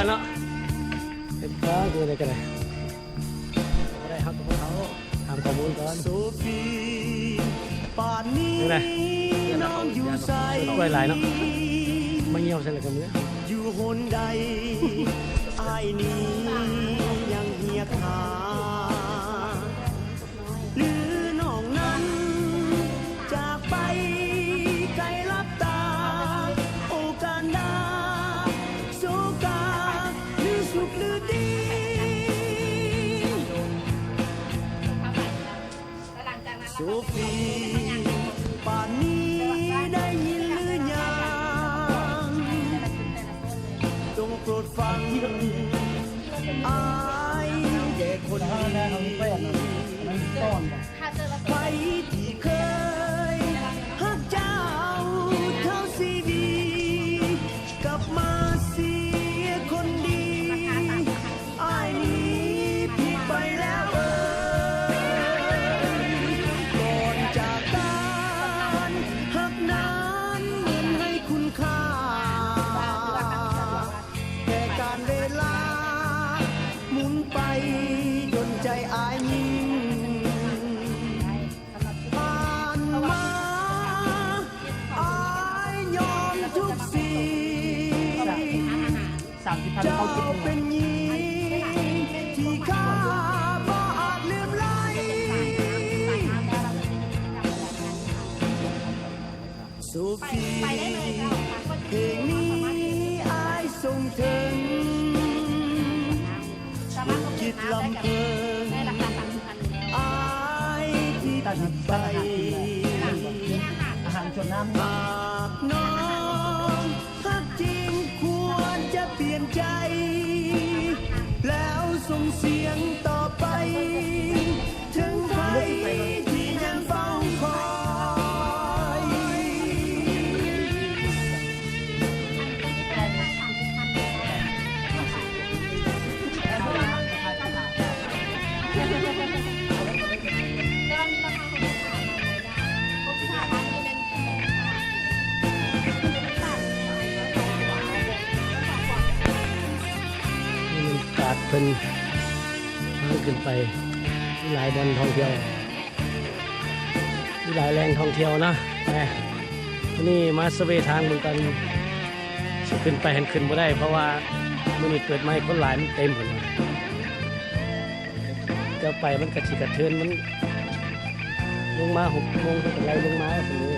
อนเนาะเป็นฟ้าคืออะไรกันเลยได้ครับพวกเขาทำข้อมูลก่อนดูไงน้องอยู่ใส่กล้วยลายเนาะไม่เงี่ยวใส่เลยกันเนื้ออยู่หนใดไอ้นี้ยังเหียขาหรือน้องนั้นจากไปไกลลับตาโอกันดาโศกาหรือสุขหรือดีโซฟีป่านนี้ได้ยินหรือยังต้องโปรดฟังอายแก่คนนี้ไปที่เคยฮักเจ้าเท่าซีดีกลับมาเสียคนดีอายนี้ผิดไปแล้วก่อนจากกันฮักนั้นเหมือนให้คุณค่าแต่การเวลาหมุนไปจนใจอายยิ่งผ่านมาอายยอมทุกสิ่งเจ้าเป็นหญิงที่ข้าบ่อาจลืมไหลโซฟีเพลงนี้อายส่งถึงจิตลำเพลินอายที่ผิดไปหากน้องฮักจริงควรจะเปลี่ยนใจแล้วส่งเสียงต่อไปถึงใครที่ยังเฝ้าคอยกาดเป็นทางขึ้นไปมีหลายบอลท่องเที่ยวมีหลายแหล่งท่องเที่ยวนะแต่นี่มาสเวทางเหมือนกันขึ้นไปเห็นขึ้นไม่ได้เพราะว่ามันนี่เกิดไม่คนหลายมันเต็มหมดเลยจะไปมันกระชิกระเทือนมันลงมา6 โมงก็เป็นไรลงมาแบบนี้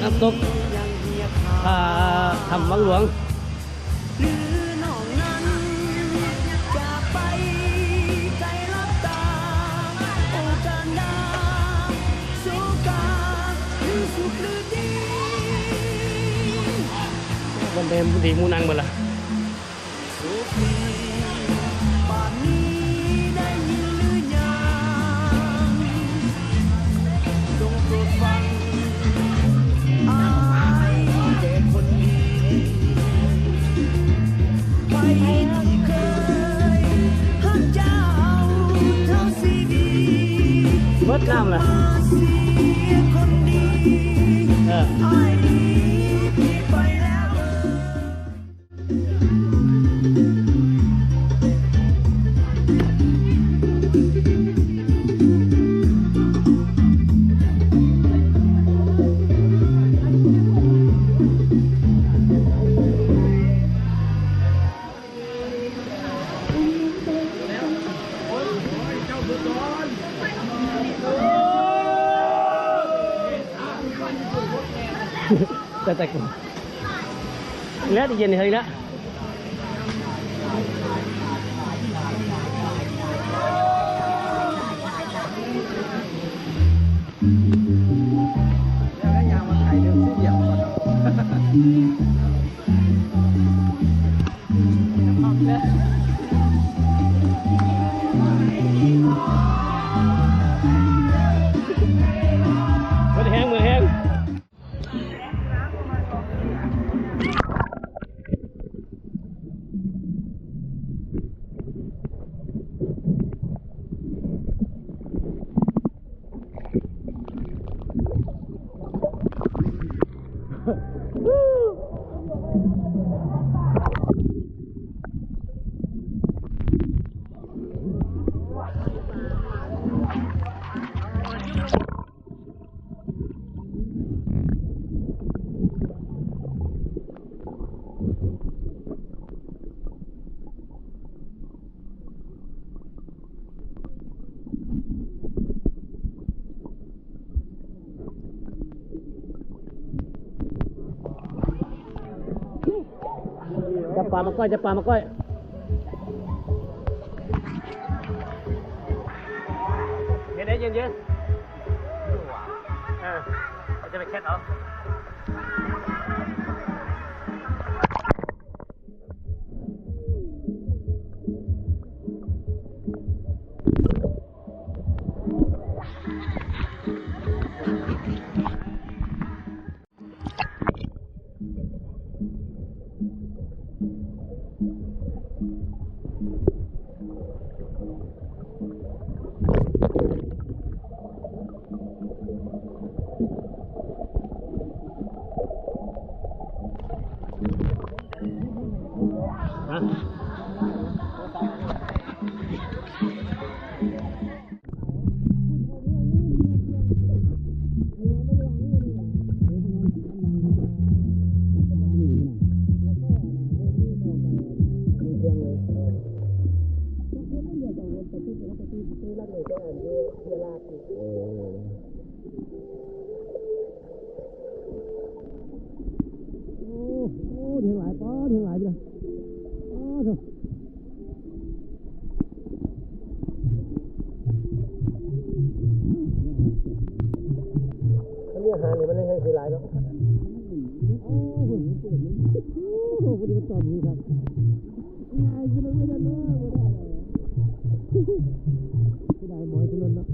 น้ำตกทำวังหลวงหรือน้องนั้นจะไปไกลลับตาโอกาสดาสุกาหรือสุขหรือดี วันเดมดีมูนังหมดละสุขีป่านนี้ได้ยินหรือยังจงโปรดฟังอายแก่คนดีไปที่เคยหักเจ้าเท่าสีดี เบิดน้ำละมาเสียคนดีอายนี้ผิดไปแล้ว แต่กูแล้วเย็นเลยละมือแห้งมือแห้งจะปลามาก้อยจะปลามาก้อยเย็นเย็นเย็นจะไปแคทเอาถึงหลายป้อถึงหลายไปเลยอ๋อถูกเขาเรียกหาเนี่ยมันไม่ใช่คือหลายแล้วโอ้โหโอ้โหพอดีมันตอบนี้ครับง่ายขึ้นเลยไม่ได้เนอะไม่ได้หมอยขึ้นเลยเนาะ